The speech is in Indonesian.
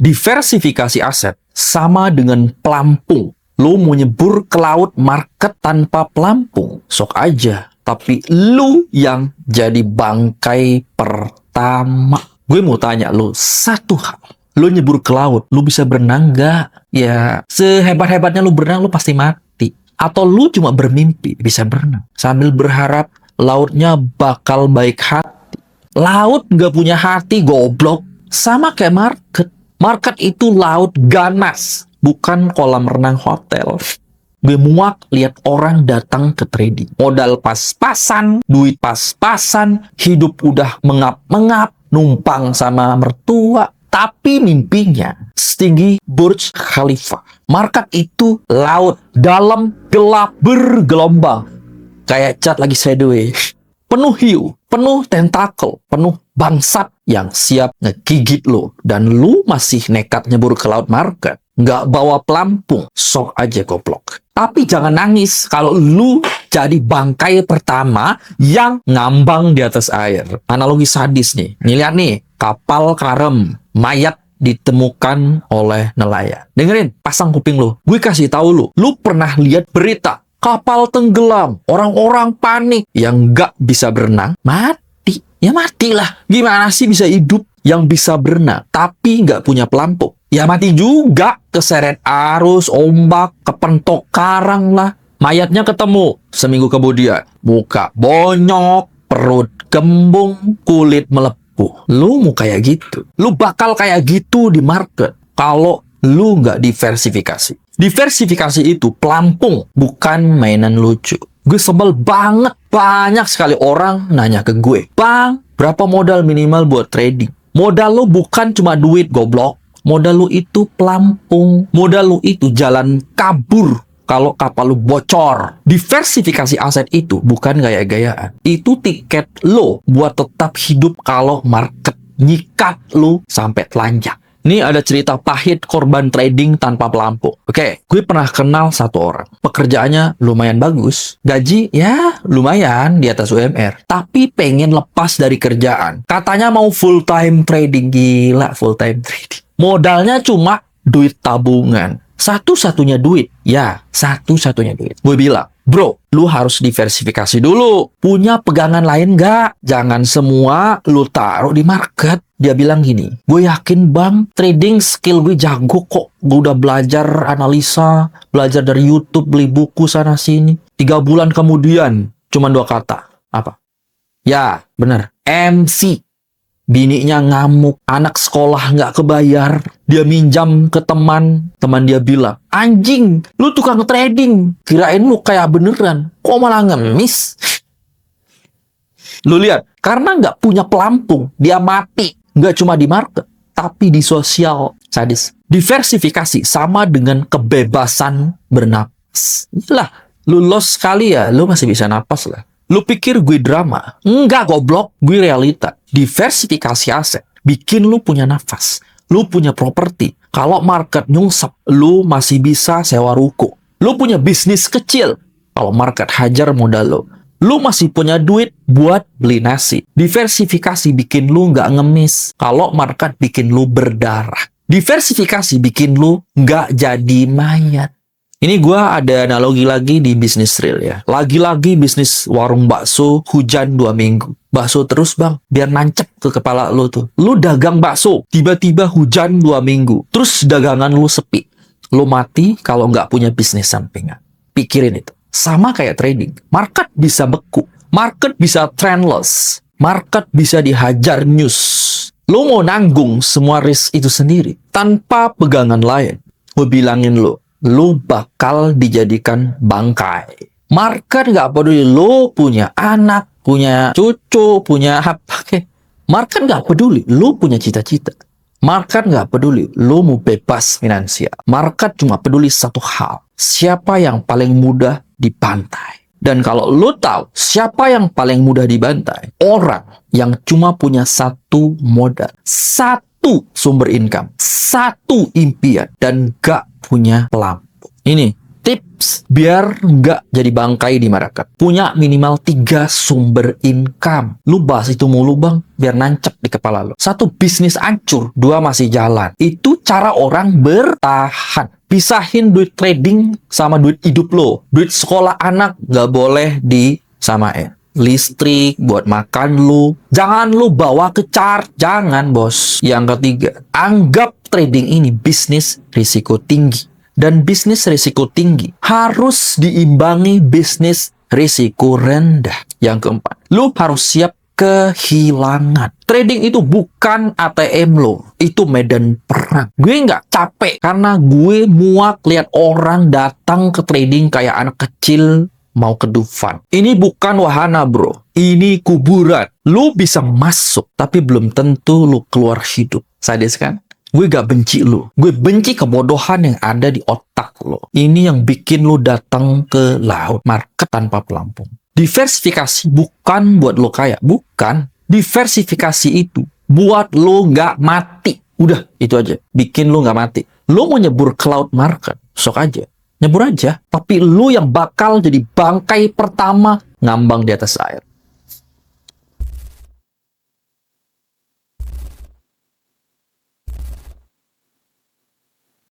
Diversifikasi aset sama dengan pelampung. Lu mau nyebur ke laut market tanpa pelampung, sok aja. Tapi lu yang jadi bangkai pertama. Gue mau tanya lu satu hal. Lu nyebur ke laut, lu bisa berenang nggak? Ya, sehebat-hebatnya lu berenang, lu pasti mati. Atau lu cuma bermimpi bisa berenang. Sambil berharap lautnya bakal baik hati. Laut nggak punya hati, goblok. Sama kayak market. Market itu laut ganas, bukan kolam renang hotel. Gue muak lihat orang datang ke trading. Modal pas-pasan, duit pas-pasan, hidup udah mengap-mengap, numpang sama mertua. Tapi mimpinya setinggi Burj Khalifa. Market itu laut, dalam, gelap, bergelombang. Kayak cat lagi sideways. Penuh hiu, penuh tentakel, penuh bangsat yang siap ngegigit lo. Dan lu masih nekat nyebur ke laut market. Nggak bawa pelampung, sok aja goblok. Tapi jangan nangis kalau lu jadi bangkai pertama yang ngambang di atas air. Analogi sadis nih. Nih lihat nih, kapal karam, mayat ditemukan oleh nelayan. Dengerin, pasang kuping lu. Gue kasih tahu lu pernah lihat berita kapal tenggelam, orang-orang panik, yang nggak bisa berenang, mati. Ya matilah. Gimana sih bisa hidup yang bisa berenang, tapi nggak punya pelampung? Ya mati juga, keseret arus, ombak, kepentok karang lah. Mayatnya ketemu seminggu kemudian. Muka bonyok, perut gembung, kulit melepuh. Lu mau kayak gitu? Lu bakal kayak gitu di market kalau lu nggak diversifikasi. Diversifikasi itu pelampung, bukan mainan lucu. Gue sebel banget. Banyak sekali orang nanya ke gue, "Bang, berapa modal minimal buat trading?" Modal lu bukan cuma duit, goblok. Modal lu itu pelampung. Modal lu itu jalan kabur kalau kapal lu bocor. Diversifikasi aset itu bukan gaya-gayaan. Itu tiket lo buat tetap hidup kalau market nyikat lu sampai telanjang. Ini ada cerita pahit korban trading tanpa pelampung. Oke, gue pernah kenal satu orang. Pekerjaannya lumayan bagus. Gaji ya lumayan di atas UMR. Tapi pengen lepas dari kerjaan. Katanya mau full time trading. Gila, full time trading. Modalnya cuma duit tabungan. Satu-satunya duit. Ya, satu-satunya duit. Gue bilang, bro, lu harus diversifikasi dulu. Punya pegangan lain nggak? Jangan semua lu taruh di market. Dia bilang gini, gue yakin bang, trading skill gue jago kok. Gue udah belajar analisa, belajar dari YouTube, beli buku sana-sini. 3 bulan kemudian, cuma 2 kata. Apa? Ya, bener. MC. Bininya ngamuk, anak sekolah nggak kebayar. Dia minjam ke teman dia bilang, anjing, lu tukang trading, kirain lu kayak beneran, kok malah ngemis? Lu lihat, karena nggak punya pelampung, dia mati. Nggak cuma di market, tapi di sosial. Sadis. Diversifikasi sama dengan kebebasan bernapas. Lah, lu lost sekali ya, lu masih bisa napas lah. Lu pikir gue drama? Enggak, goblok. Gue realita. Diversifikasi aset bikin lu punya nafas. Lu punya properti. Kalau market nyungsep, lu masih bisa sewa ruko. Lu punya bisnis kecil. Kalau market hajar modal lu, lu masih punya duit buat beli nasi. Diversifikasi bikin lu nggak ngemis. Kalau market bikin lu berdarah. Diversifikasi bikin lu nggak jadi mayat. Ini gue ada analogi lagi di bisnis real ya. Lagi-lagi bisnis warung bakso, hujan 2 minggu. Bakso terus bang, biar nancep ke kepala lu tuh. Lu dagang bakso, tiba-tiba hujan 2 minggu. Terus dagangan lu sepi. Lu mati kalau nggak punya bisnis sampingan. Pikirin itu. Sama kayak trading. Market bisa beku. Market bisa trendless. Market bisa dihajar news. Lu mau nanggung semua risk itu sendiri. Tanpa pegangan lain. Gue bilangin lu bakal dijadikan bangkai. Market nggak peduli lu punya anak, punya cucu, punya apa. Market nggak peduli lu punya cita-cita. Market nggak peduli lu mau bebas finansial. Market cuma peduli satu hal. Siapa yang paling mudah dibantai. Dan kalau lu tahu siapa yang paling mudah dibantai, orang yang cuma punya satu modal, satu sumber income, satu impian, dan gak punya pelampung. Ini Tips biar nggak jadi bangkai di market. Punya minimal 3 sumber income. Lu bahas itu mulu bang, biar nancep di kepala lu. 1, bisnis hancur. 2, masih jalan. Itu cara orang bertahan. Pisahin duit trading sama duit hidup lo. Duit sekolah anak nggak boleh disamain. Listrik buat makan lu. Jangan lu bawa ke chart. Jangan bos. Yang ketiga, anggap trading ini bisnis risiko tinggi. Dan bisnis risiko tinggi harus diimbangi bisnis risiko rendah. Yang keempat, lu harus siap kehilangan. Trading itu bukan ATM lo, itu medan perang. Gue nggak capek karena gue muak lihat orang datang ke trading kayak anak kecil mau ke Dufan. Ini bukan wahana bro, ini kuburan. Lu bisa masuk, tapi belum tentu lu keluar hidup. Sadis kan? Gue gak benci lu. Gue benci kebodohan yang ada di otak lo. Ini yang bikin lu datang ke laut market tanpa pelampung. Diversifikasi bukan buat lo kaya. Bukan. Diversifikasi itu buat lo gak mati. Udah, itu aja. Bikin lo gak mati. Lo mau nyebur ke laut market, sok aja. Nyebur aja. Tapi lo yang bakal jadi bangkai pertama ngambang di atas air.